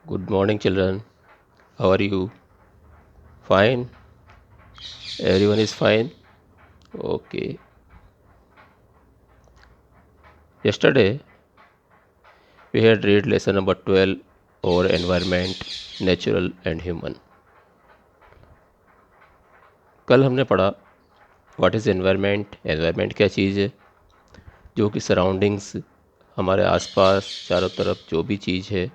Good morning, children. How are you? Fine? Everyone is fine? Okay. Yesterday, we had read lesson number 12 over environment, natural and human. कल हमने पढ़ा what is environment, environment क्या चीज़ है, जो कि surroundings हमारे आसपास चारों तरफ जो भी चीज़ है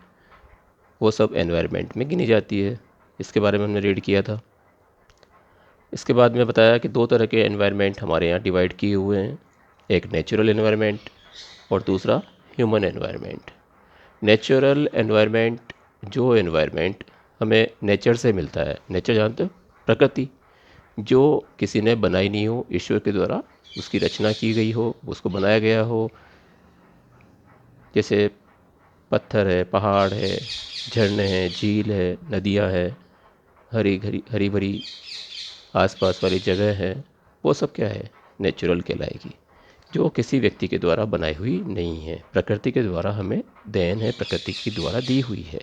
वो सब एनवायरनमेंट में गिनी जाती है। इसके बारे में हमने रीड किया था। इसके बाद में बताया कि दो तरह के एनवायरनमेंट हमारे यहाँ डिवाइड किए हुए हैं, एक नेचुरल एनवायरनमेंट और दूसरा ह्यूमन एनवायरनमेंट। नेचुरल एनवायरनमेंट, जो एनवायरनमेंट हमें नेचर से मिलता है, नेचर जानते हो, प्रकृति, जो किसी ने बनाई नहीं हो, ईश्वर के द्वारा उसकी रचना की गई हो, उसको बनाया गया हो। जैसे पत्थर है, पहाड़ है, झरने हैं, झील है, नदियाँ हैं, हरी भरी आसपास वाली जगह है, वो सब क्या है, नेचुरल कहलाएगी। जो किसी व्यक्ति के द्वारा बनाई हुई नहीं है, प्रकृति के द्वारा हमें देन है, प्रकृति के द्वारा दी हुई है,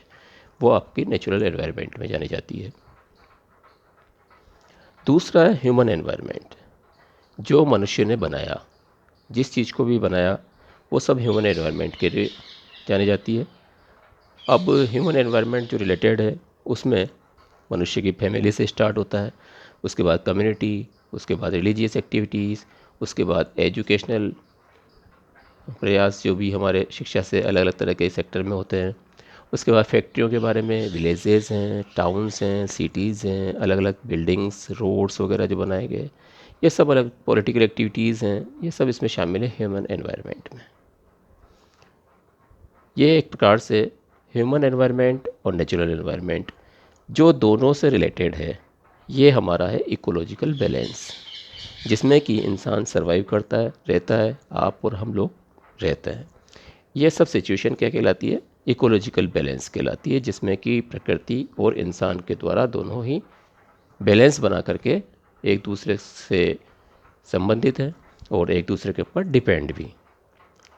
वो आपकी नेचुरल एनवायरनमेंट में जानी जाती है। दूसरा है ह्यूमन एनवायरनमेंट, जो मनुष्य ने बनाया, जिस चीज़ को भी बनाया वो सब ह्यूमन एनवायरनमेंट के लिए जानी जाती है। अब ह्यूमन एनवायरनमेंट जो रिलेटेड है उसमें मनुष्य की फैमिली से स्टार्ट होता है, उसके बाद कम्युनिटी, उसके बाद रिलीजियस एक्टिविटीज़, उसके बाद एजुकेशनल प्रयास जो भी हमारे शिक्षा से अलग अलग तरह के सेक्टर में होते हैं, उसके बाद फैक्ट्रियों के बारे में, विलेजेस हैं, टाउन्स हैं, सिटीज़ हैं, अलग अलग बिल्डिंग्स, रोड्स वगैरह जो बनाए गए, ये सब अलग पॉलिटिकल एक्टिविटीज़ हैं, ये सब इसमें शामिल है ह्यूमन एनवायरनमेंट में। ये एक प्रकार से ह्यूमन एनवायरनमेंट और नेचुरल एनवायरनमेंट जो दोनों से रिलेटेड है, ये हमारा है इकोलॉजिकल बैलेंस, जिसमें कि इंसान सरवाइव करता है, रहता है, आप और हम लोग रहते हैं। ये सब सिचुएशन क्या कहलाती है, इकोलॉजिकल बैलेंस कहलाती है, जिसमें कि प्रकृति और इंसान के द्वारा दोनों ही बैलेंस बना करके एक दूसरे से संबंधित हैं और एक दूसरे के ऊपर डिपेंड भी।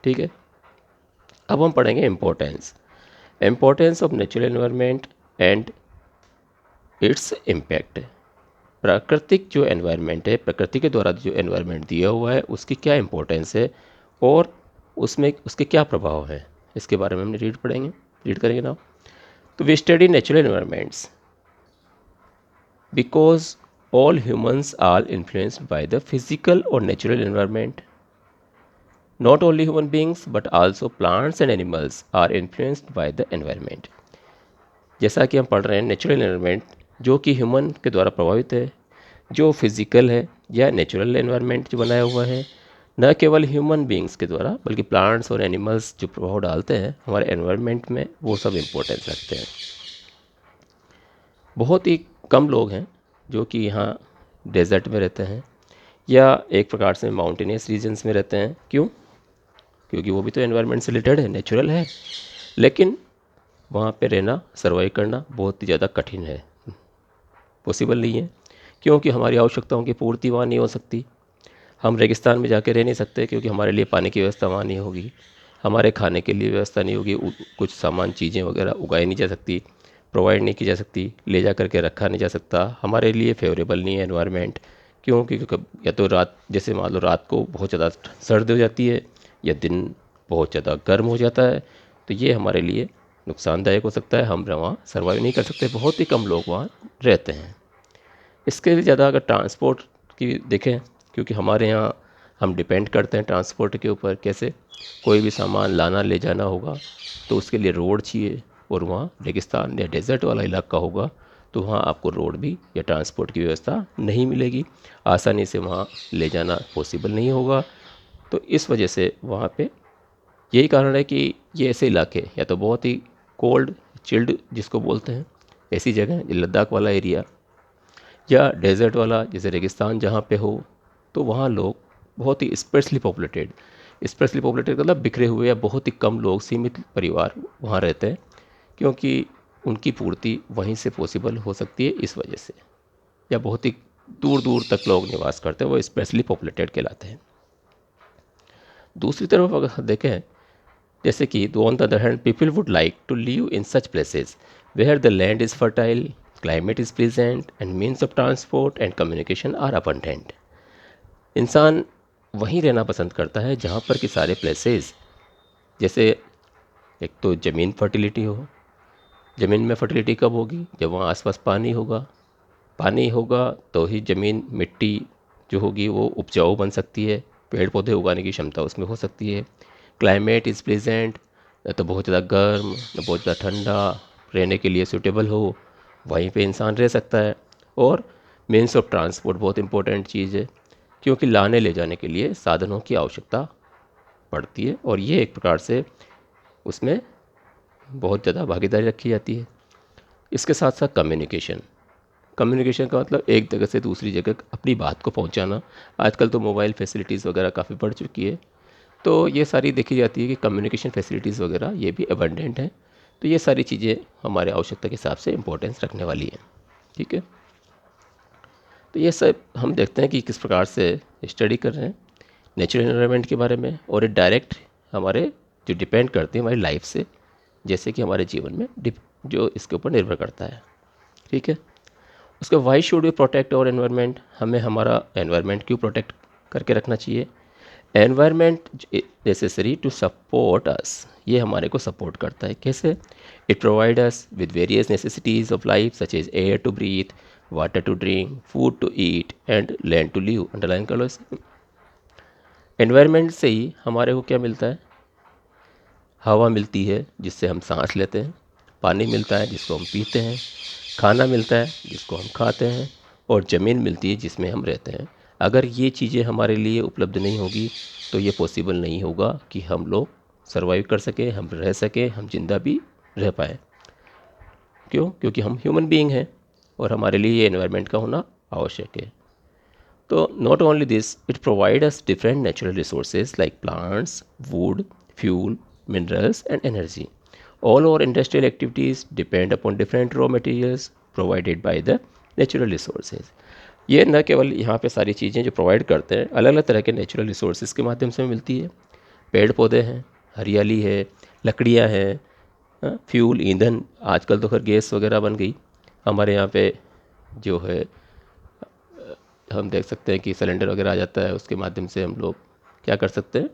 ठीक है, अब हम पढ़ेंगे importance of natural environment and its impact. प्राकृतिक जो एनवायरनमेंट है, प्रकृति के द्वारा जो एनवायरनमेंट दिया हुआ है, उसकी क्या इम्पोर्टेंस है और उसमें उसके क्या प्रभाव हैं, इसके बारे में हमने रीड करेंगे ना। तो we study natural environments because all humans are influenced by the physical और natural environment. Not only human beings but also plants and animals are influenced by the environment. जैसा कि हम पढ़ रहे हैं, नेचुरल एनवायरनमेंट जो कि ह्यूमन के द्वारा प्रभावित है, जो फिज़िकल है या नेचुरल एनवायरनमेंट जो बनाया हुआ है, न केवल ह्यूमन बींग्स के द्वारा बल्कि प्लांट्स और एनिमल्स जो प्रभाव डालते हैं हमारे एनवायरनमेंट में, वो सब इम्पोर्टेंस रखते हैं। बहुत ही कम लोग हैं जो कि यहाँ डेजर्ट में रहते हैं या एक प्रकार से माउंटेनियस रीजन्स में रहते हैं। क्यों? क्योंकि वो भी तो एनवायरनमेंट से रिलेटेड है, नेचुरल है, लेकिन वहाँ पे रहना, सर्वाइव करना बहुत ही ज़्यादा कठिन है, पॉसिबल नहीं है, क्योंकि हमारी आवश्यकताओं की पूर्ति वहाँ नहीं हो सकती। हम रेगिस्तान में जाके रह नहीं सकते क्योंकि हमारे लिए पानी की व्यवस्था वहाँ नहीं होगी, हमारे खाने के लिए व्यवस्था नहीं होगी, कुछ सामान चीज़ें वगैरह उगाई नहीं जा सकती, प्रोवाइड नहीं की जा सकती, ले जा करके रखा नहीं जा सकता, हमारे लिए फेवरेबल नहीं है एनवायरनमेंट। क्योंकि या तो रात, जैसे मान लो रात को बहुत ज़्यादा सर्द हो जाती है या दिन बहुत ज़्यादा गर्म हो जाता है, तो ये हमारे लिए नुकसानदायक हो सकता है, हम वहाँ सर्वाइव नहीं कर सकते, बहुत ही कम लोग वहाँ रहते हैं। इसके लिए ज़्यादा अगर ट्रांसपोर्ट की देखें, क्योंकि हमारे यहाँ हम डिपेंड करते हैं ट्रांसपोर्ट के ऊपर, कैसे कोई भी सामान लाना ले जाना होगा तो उसके लिए रोड चाहिए, और वहाँ रेगिस्तान या डेजर्ट वाला इलाका होगा तो वहाँ आपको रोड भी या ट्रांसपोर्ट की व्यवस्था नहीं मिलेगी, आसानी से वहाँ ले जाना पॉसिबल नहीं होगा। तो इस वजह से वहाँ पे यही कारण है कि ये ऐसे इलाके या तो बहुत ही कोल्ड चिल्ड जिसको बोलते हैं, ऐसी जगह लद्दाख वाला एरिया या डेजर्ट वाला जैसे रेगिस्तान जहाँ पे हो, तो वहाँ लोग बहुत ही स्पेशली पॉपुलेटेड मतलब बिखरे हुए या बहुत ही कम लोग, सीमित परिवार वहाँ रहते हैं, क्योंकि उनकी पूर्ति वहीं से पॉसिबल हो सकती है इस वजह से, या बहुत ही दूर दूर तक लोग निवास करते हैं, वो स्पेशली पॉपुलेटेड कहलाते हैं। दूसरी तरफ अगर देखें, जैसे कि on the other hand people would like to live in such places where the land is fertile, climate is pleasant, and means of transport and communication are abundant. इंसान वहीं रहना पसंद करता है जहाँ पर कि सारे प्लेसेस, जैसे एक तो ज़मीन फर्टिलिटी हो। ज़मीन में फर्टिलिटी कब होगी? जब वहाँ आसपास पानी होगा। पानी होगा तो ही ज़मीन, मिट्टी जो होगी वो उपजाऊ बन सकती है, पेड़ पौधे उगाने की क्षमता उसमें हो सकती है। क्लाइमेट इज़ प्लेजेंट, न तो बहुत ज़्यादा गर्म न बहुत ज़्यादा ठंडा, रहने के लिए सूटेबल हो, वहीं पे इंसान रह सकता है। और मीन्स ऑफ ट्रांसपोर्ट बहुत इंपॉर्टेंट चीज़ है, क्योंकि लाने ले जाने के लिए साधनों की आवश्यकता पड़ती है, और ये एक प्रकार से उसमें बहुत ज़्यादा भागीदारी रखी जाती है। इसके साथ साथ कम्युनिकेशन। कम्युनिकेशन का मतलब एक जगह से दूसरी जगह अपनी बात को पहुंचाना। आजकल तो मोबाइल फैसिलिटीज़ वगैरह काफ़ी बढ़ चुकी है, तो ये सारी देखी जाती है कि कम्युनिकेशन फैसिलिटीज़ वगैरह ये भी अबंडेंट हैं। तो ये सारी चीज़ें हमारे आवश्यकता के हिसाब से इम्पोर्टेंस रखने वाली हैं। ठीक है, तो ये सब हम देखते हैं कि किस प्रकार से स्टडी कर रहे हैं नेचुरल एनवायरनमेंट के बारे में, और ये डायरेक्ट हमारे जो डिपेंड करते हैं हमारी लाइफ से, जैसे कि हमारे जीवन में जो इसके ऊपर निर्भर करता है। ठीक है, उसके why should we protect our environment, हमें हमारा एनवायरनमेंट क्यों प्रोटेक्ट करके रखना चाहिए? Environment necessary to support us, ये हमारे को सपोर्ट करता है। कैसे? It provide us with various necessities of life such as air to breathe, water to drink, food to eat and land to live. Underline कर लो इसे। एनवायरनमेंट से ही हमारे को क्या मिलता है? हवा मिलती है जिससे हम सांस लेते हैं, पानी मिलता है जिसको हम पीते हैं, खाना मिलता है जिसको हम खाते हैं, और ज़मीन मिलती है जिसमें हम रहते हैं। अगर ये चीज़ें हमारे लिए उपलब्ध नहीं होगी तो ये पॉसिबल नहीं होगा कि हम लोग सर्वाइव कर सकें, हम रह सकें, हम जिंदा भी रह पाएँ। क्यों? क्योंकि हम ह्यूमन बीइंग हैं और हमारे लिए ये एनवायरनमेंट का होना आवश्यक है। तो not only this, it provide us different natural resources like plants, would, fuel, minerals and energy. All our industrial activities depend upon different raw materials provided by the natural resources. ये न केवल यहाँ पे सारी चीज़ें जो प्रोवाइड करते हैं अलग अलग तरह के नेचुरल रिसोर्सेज के माध्यम से मिलती है। पेड़ पौधे हैं, हरियाली है, लकड़ियाँ हैं, फ्यूल, ईंधन, आजकल तो खैर गैस वगैरह बन गई। हमारे यहाँ पे जो है हम देख सकते हैं कि सिलेंडर वगैरह आ जाता है, उसके माध्यम से हम लोग क्या कर सकते हैं,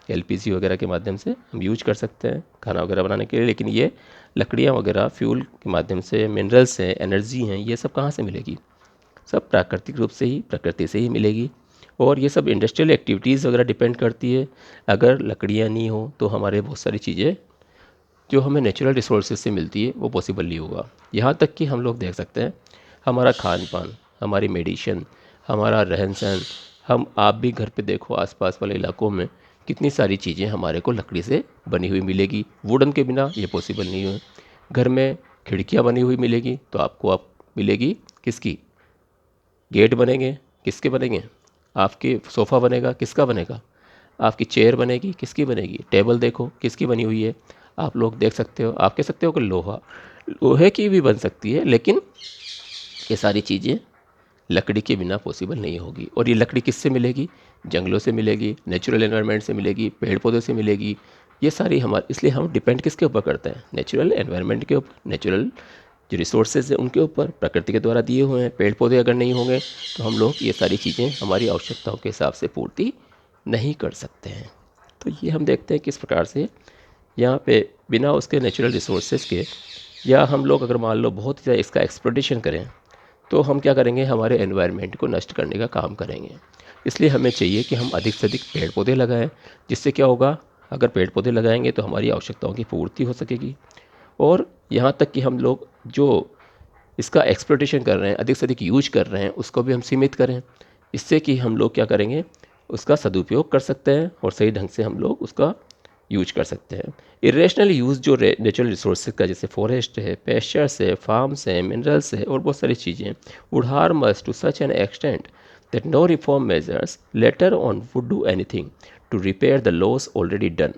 एलपीजी वगैरह के माध्यम से हम यूज कर सकते हैं खाना वगैरह बनाने के लिए। लेकिन ये लकड़ियाँ वगैरह फ्यूल के माध्यम से, मिनरल्स हैं, एनर्जी हैं, ये सब कहाँ से मिलेगी? सब प्राकृतिक रूप से ही, प्रकृति से ही मिलेगी। और ये सब इंडस्ट्रियल एक्टिविटीज़ वगैरह डिपेंड करती है। अगर लकड़ियाँ नहीं हो तो हमारे बहुत सारी चीज़ें जो हमें नेचुरल रिसोर्सेज से मिलती है वो पॉसिबल नहीं होगा। यहाँ तक कि हम लोग देख सकते हैं हमारा खान पान, हमारी मेडिसिन, हमारा रहन सहन, आप भी घर पे देखो आसपास वाले इलाकों में कितनी सारी चीज़ें हमारे को लकड़ी से बनी हुई मिलेगी। वुडन के बिना ये पॉसिबल नहीं है। घर में खिड़कियाँ बनी हुई मिलेगी तो आपको मिलेगी किसकी? गेट बनेंगे, किसके बनेंगे? आपके सोफ़ा बनेगा, किसका बनेगा? आपकी चेयर बनेगी, किसकी बनेगी? टेबल देखो किसकी बनी हुई है। आप लोग देख सकते हो, आप कह सकते हो कि लोहे की भी बन सकती है, लेकिन ये सारी चीज़ें लकड़ी के बिना पॉसिबल नहीं होगी। और ये लकड़ी किससे मिलेगी? जंगलों से मिलेगी, नेचुरल एनवायरनमेंट से मिलेगी, पेड़ पौधों से मिलेगी। ये सारी हमारे, इसलिए हम डिपेंड किसके ऊपर करते हैं? नेचुरल एनवायरनमेंट के ऊपर, नेचुरल जो रिसोर्सेज हैं उनके ऊपर, प्रकृति के द्वारा दिए हुए हैं। पेड़ पौधे अगर नहीं होंगे तो हम लोग ये सारी चीज़ें हमारी आवश्यकताओं के हिसाब से पूर्ति नहीं कर सकते हैं। तो ये हम देखते हैं किस प्रकार से यहाँ पे बिना उसके नेचुरल रिसोर्सेज के, या हम लोग अगर मान लो बहुत ज़्यादा इसका एक्सप्लोटेशन करें तो हम क्या करेंगे? हमारे एनवायरनमेंट को नष्ट करने का काम करेंगे। इसलिए हमें चाहिए कि हम अधिक से अधिक पेड़ पौधे लगाएं। जिससे क्या होगा? अगर पेड़ पौधे लगाएंगे तो हमारी आवश्यकताओं की पूर्ति हो सकेगी। और यहाँ तक कि हम लोग जो इसका एक्सप्लोटेशन कर रहे हैं, अधिक से अधिक यूज कर रहे हैं, उसको भी हम सीमित करें। इससे कि हम लोग क्या करेंगे? उसका सदुपयोग कर सकते हैं और सही ढंग से हम लोग उसका यूज कर सकते हैं। इरेशनल यूज़ जो नेचुरल रिसोर्सेज का, जैसे फॉरेस्ट है, पेस्चर्स है, फार्म्स है, मिनरल्स है और बहुत सारी चीज़ें, would harm us to such an extent that no reform measures later on would do anything to repair the loss already done.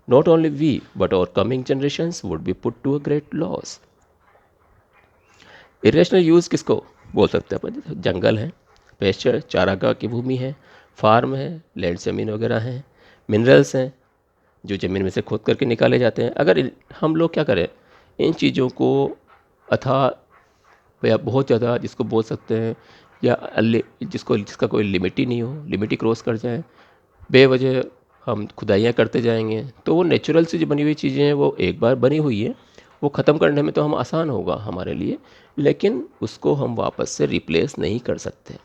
Not only we, but our coming generations would be put to a great loss. Irrational use किसको बोल सकते हैं अपन? जंगल है, pasture चारागाह की भूमि है, farm है, land ज़मीन वगैरह हैं, मिनरल्स हैं जो ज़मीन में से खोद करके निकाले जाते हैं। अगर हम लोग क्या करें? इन चीज़ों को अथाह या बहुत ज़्यादा जिसको बोल सकते हैं, या जिसका कोई लिमिट ही नहीं हो, लिमिट ही क्रॉस कर जाए, बेवजह हम खुदाइयाँ करते जाएंगे, तो वो नेचुरल से जो बनी हुई चीज़ें हैं वो एक बार बनी हुई है, वो ख़त्म करने में तो हम आसान होगा हमारे लिए, लेकिन उसको हम वापस से रिप्लेस नहीं कर सकते।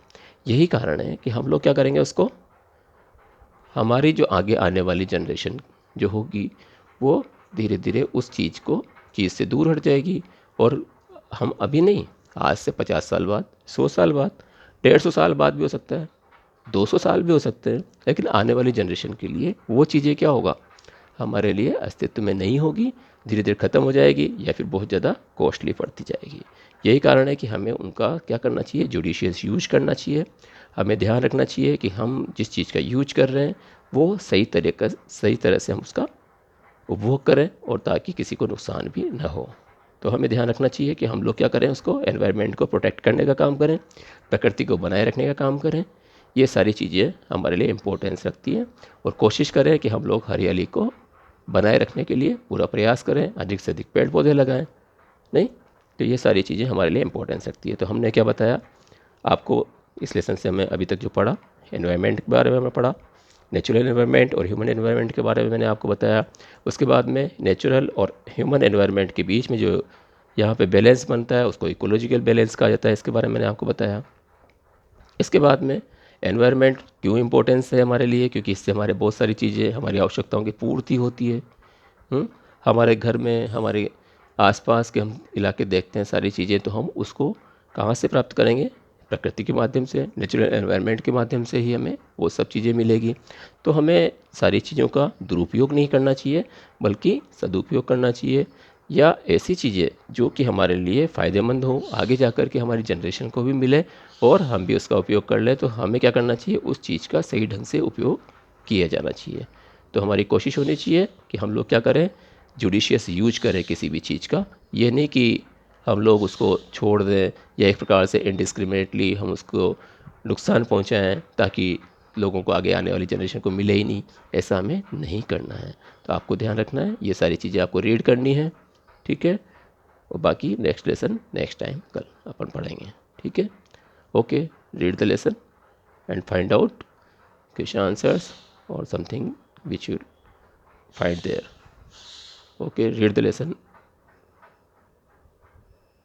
यही कारण है कि हम लोग क्या करेंगे, उसको हमारी जो आगे आने वाली जनरेशन जो होगी वो धीरे धीरे उस चीज़ से दूर हट जाएगी। और हम अभी नहीं, आज से 50 साल बाद, 100 साल बाद, 150 साल बाद भी हो सकता है, 200 साल भी हो सकते हैं, लेकिन आने वाली जनरेशन के लिए वो चीज़ें क्या होगा, हमारे लिए अस्तित्व में नहीं होगी, धीरे धीरे ख़त्म हो जाएगी या फिर बहुत ज़्यादा कॉस्टली पड़ती जाएगी। यही कारण है कि हमें उनका क्या करना चाहिए, जुडिशियस यूज करना चाहिए। हमें ध्यान रखना चाहिए कि हम जिस चीज़ का यूज कर रहे हैं वो सही तरह से हम उसका उपभोग करें, और ताकि किसी को नुकसान भी ना हो। तो हमें ध्यान रखना चाहिए कि हम लोग क्या करें, उसको एनवायरनमेंट को प्रोटेक्ट करने का काम करें, प्रकृति को बनाए रखने का काम करें। ये सारी चीज़ें हमारे लिए इम्पोर्टेंस रखती हैं, और कोशिश करें कि हम लोग हरियाली को बनाए रखने के लिए पूरा प्रयास करें, अधिक से अधिक पेड़ पौधे लगाएं। नहीं, तो ये सारी चीज़ें हमारे लिए इम्पोर्टेंस रखती है। तो हमने क्या बताया आपको इस लेसन से, हमें अभी तक जो पढ़ा, एनवायरनमेंट के बारे में हमें पढ़ा, नेचुरल एनवायरनमेंट और ह्यूमन एनवायरनमेंट के बारे में मैंने आपको बताया। उसके बाद में नेचुरल और ह्यूमन एनवायरनमेंट के बीच में जो यहाँ पे बैलेंस बनता है उसको इकोलॉजिकल बैलेंस कहा जाता है, इसके बारे में मैंने आपको बताया। इसके बाद में एनवायरनमेंट क्यों इम्पोर्टेंस है हमारे लिए, क्योंकि इससे हमारे बहुत सारी चीज़ें, हमारी आवश्यकताओं की पूर्ति होती है। हमारे घर में, हमारे आसपास के हम इलाके देखते हैं सारी चीज़ें, तो हम उसको कहाँ से प्राप्त करेंगे, प्रकृति के माध्यम से, नेचुरल एनवायरनमेंट के माध्यम से ही हमें वो सब चीज़ें मिलेगी। तो हमें सारी चीज़ों का दुरुपयोग नहीं करना चाहिए, बल्कि सदुपयोग करना चाहिए, या ऐसी चीज़ें जो कि हमारे लिए फ़ायदेमंद हो, आगे जाकर के हमारी जनरेशन को भी मिले और हम भी उसका उपयोग कर लें। तो हमें क्या करना चाहिए, उस चीज़ का सही ढंग से उपयोग किया जाना चाहिए। तो हमारी कोशिश होनी चाहिए कि हम लोग क्या करें, जुडिशियस यूज करें किसी भी चीज़ का। ये नहीं कि हम लोग उसको छोड़ दें या एक प्रकार से इनडिस्क्रिमिनेटली हम उसको नुकसान पहुंचाएं ताकि लोगों को, आगे आने वाली जनरेशन को मिले ही नहीं। ऐसा हमें नहीं करना है। तो आपको ध्यान रखना है, ये सारी चीज़ें आपको रीड करनी है, ठीक है। और बाकी नेक्स्ट लेसन नेक्स्ट टाइम कल अपन पढ़ेंगे, ठीक है। Okay, read the lesson and find out question answers or something which you find there. Okay, read the lesson